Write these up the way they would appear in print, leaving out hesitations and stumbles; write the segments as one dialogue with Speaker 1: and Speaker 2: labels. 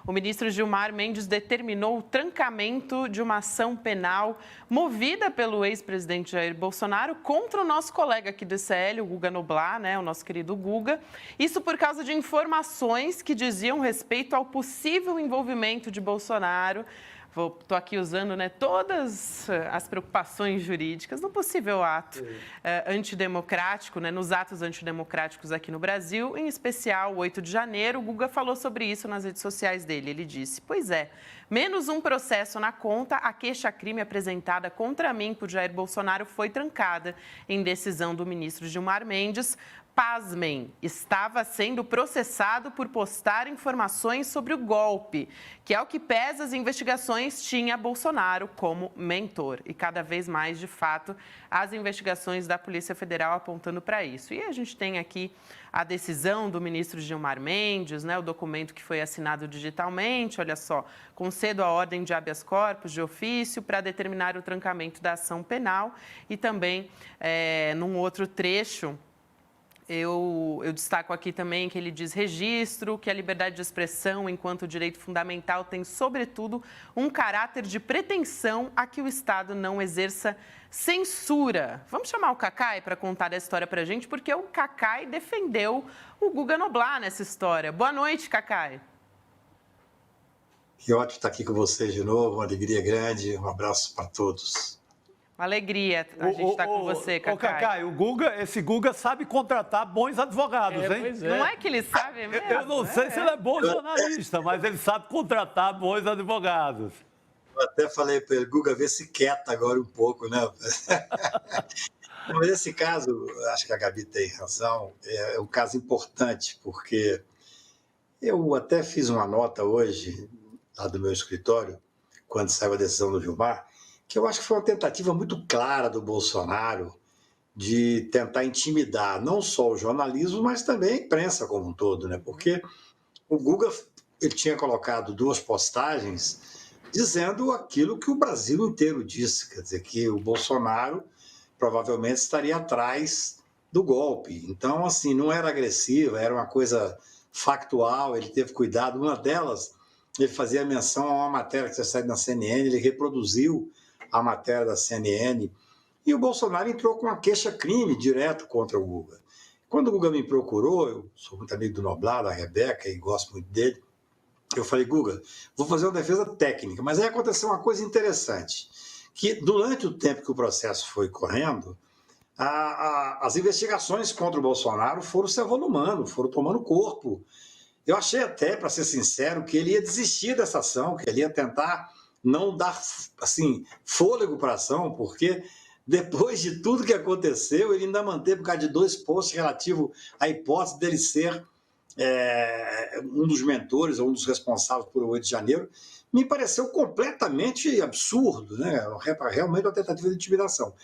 Speaker 1: O ministro Gilmar Mendes determinou o trancamento de uma ação penal movida pelo ex-presidente Jair Bolsonaro contra o nosso colega aqui do ICL, o Guga Noblat, o nosso querido Guga. Isso por causa de informações que diziam respeito ao possível envolvimento de Bolsonaro. Estou aqui usando todas as preocupações jurídicas no possível ato antidemocrático, nos atos antidemocráticos aqui no Brasil, em especial o 8 de janeiro. O Guga falou sobre isso nas redes sociais dele. Ele disse: pois é, menos um processo na conta, a queixa-crime apresentada contra mim por Jair Bolsonaro foi trancada em decisão do ministro Gilmar Mendes. Pasmem, estava sendo processado por postar informações sobre o golpe, que, ao que pesa as investigações, tinha Bolsonaro como mentor. E cada vez mais, de fato, as investigações da Polícia Federal apontando para isso. E a gente tem aqui a decisão do ministro Gilmar Mendes, o documento que foi assinado digitalmente, olha só, concedo a ordem de habeas corpus de ofício para determinar o trancamento da ação penal e também, num outro trecho, eu destaco aqui também que ele diz: registro que a liberdade de expressão, enquanto direito fundamental, tem, sobretudo, um caráter de pretensão a que o Estado não exerça censura. Vamos chamar o Cacai para contar essa história para a gente, porque o Cacai defendeu o Guga Noblat nessa história. Boa noite, Cacai.
Speaker 2: Que ótimo estar aqui com vocês de novo, uma alegria grande, um abraço para todos.
Speaker 1: Uma alegria a gente estar com você, Cacai.
Speaker 3: Cacai, esse Guga sabe contratar bons advogados, hein?
Speaker 1: Pois é. Não é que ele sabe mesmo?
Speaker 3: Eu não sei se ele é bom jornalista, mas ele sabe contratar bons advogados.
Speaker 2: Eu até falei para ele: Guga, vê se quieta agora um pouco, né? Mas esse caso, acho que a Gabi tem razão, é um caso importante, porque eu até fiz uma nota hoje, lá do meu escritório, quando saiu a decisão do Gilmar, que eu acho que foi uma tentativa muito clara do Bolsonaro de tentar intimidar não só o jornalismo, mas também a imprensa como um todo, né? Porque o Guga, ele tinha colocado 2 postagens dizendo aquilo que o Brasil inteiro disse, quer dizer, que o Bolsonaro provavelmente estaria atrás do golpe. Então, assim, não era agressiva, era uma coisa factual, ele teve cuidado. Uma delas, ele fazia menção a uma matéria que tinha saído na CNN, ele reproduziu a matéria da CNN, e o Bolsonaro entrou com uma queixa-crime direto contra o Guga. Quando o Guga me procurou, eu sou muito amigo do Noblat, da Rebeca, e gosto muito dele, eu falei: Guga, vou fazer uma defesa técnica. Mas aí aconteceu uma coisa interessante, que durante o tempo que o processo foi correndo, as investigações contra o Bolsonaro foram se avolumando, foram tomando corpo. Eu achei até, para ser sincero, que ele ia desistir dessa ação, que ele ia tentar não dar fôlego para a ação, porque depois de tudo que aconteceu, ele ainda manteve por causa de 2 posts relativos à hipótese dele ser um dos mentores ou um dos responsáveis por 8 de janeiro. Me pareceu completamente absurdo, né? Realmente uma tentativa de intimidação.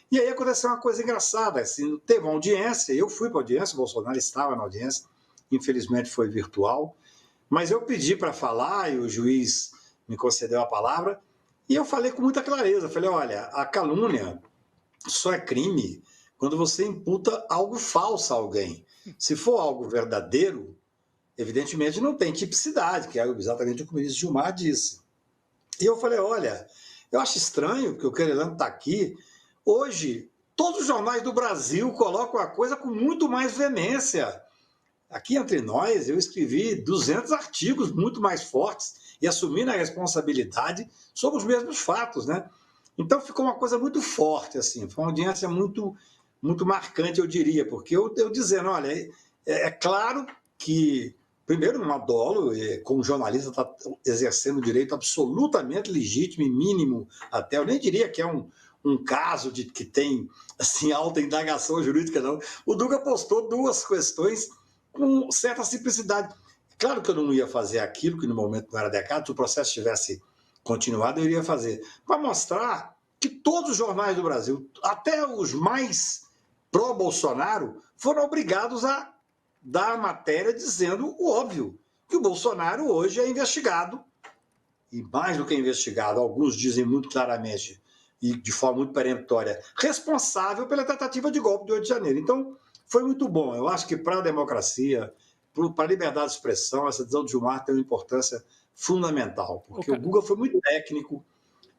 Speaker 2: E aí aconteceu uma coisa engraçada, assim, teve uma audiência, eu fui para a audiência, o Bolsonaro estava na audiência, infelizmente foi virtual, mas eu pedi para falar e o juiz me concedeu a palavra, e eu falei com muita clareza, falei: olha, a calúnia só é crime quando você imputa algo falso a alguém. Se for algo verdadeiro, evidentemente não tem tipicidade, que é exatamente o que o ministro Gilmar disse. E eu falei: olha, eu acho estranho, porque o Querelano está aqui, hoje todos os jornais do Brasil colocam a coisa com muito mais veemência. Aqui entre nós, eu escrevi 200 artigos muito mais fortes e assumindo a responsabilidade sobre os mesmos fatos, né? Então ficou uma coisa muito forte, assim, foi uma audiência muito, muito marcante, eu diria, porque eu dizendo: olha, é claro que, primeiro, não adolo, como jornalista está exercendo um direito absolutamente legítimo e mínimo, até, eu nem diria que é um caso que tem, assim, alta indagação jurídica, não. O Guga postou 2 questões com certa simplicidade. Claro que eu não ia fazer aquilo que no momento não era adequado, se o processo tivesse continuado, eu iria fazer, para mostrar que todos os jornais do Brasil, até os mais pró-Bolsonaro, foram obrigados a dar a matéria dizendo o óbvio, que o Bolsonaro hoje é investigado, e mais do que investigado, alguns dizem muito claramente, e de forma muito peremptória, responsável pela tentativa de golpe de 8 de janeiro. Então, foi muito bom. Eu acho que para a democracia, para a liberdade de expressão, essa decisão de Gilmar tem uma importância fundamental, porque o Guga foi muito técnico,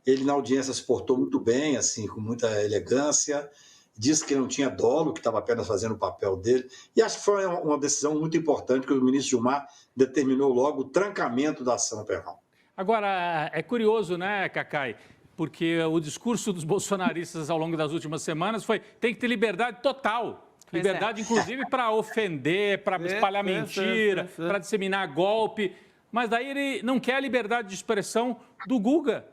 Speaker 2: ele na audiência se portou muito bem, assim, com muita elegância, disse que não tinha dolo, que estava apenas fazendo o papel dele, e acho que foi uma decisão muito importante, que o ministro Gilmar determinou logo o trancamento da ação penal.
Speaker 4: Agora, é curioso, né, Cacai? Porque o discurso dos bolsonaristas ao longo das últimas semanas foi: tem que ter liberdade total. Liberdade, inclusive, para ofender, para espalhar mentira, para disseminar golpe. Mas daí ele não quer a liberdade de expressão do Guga.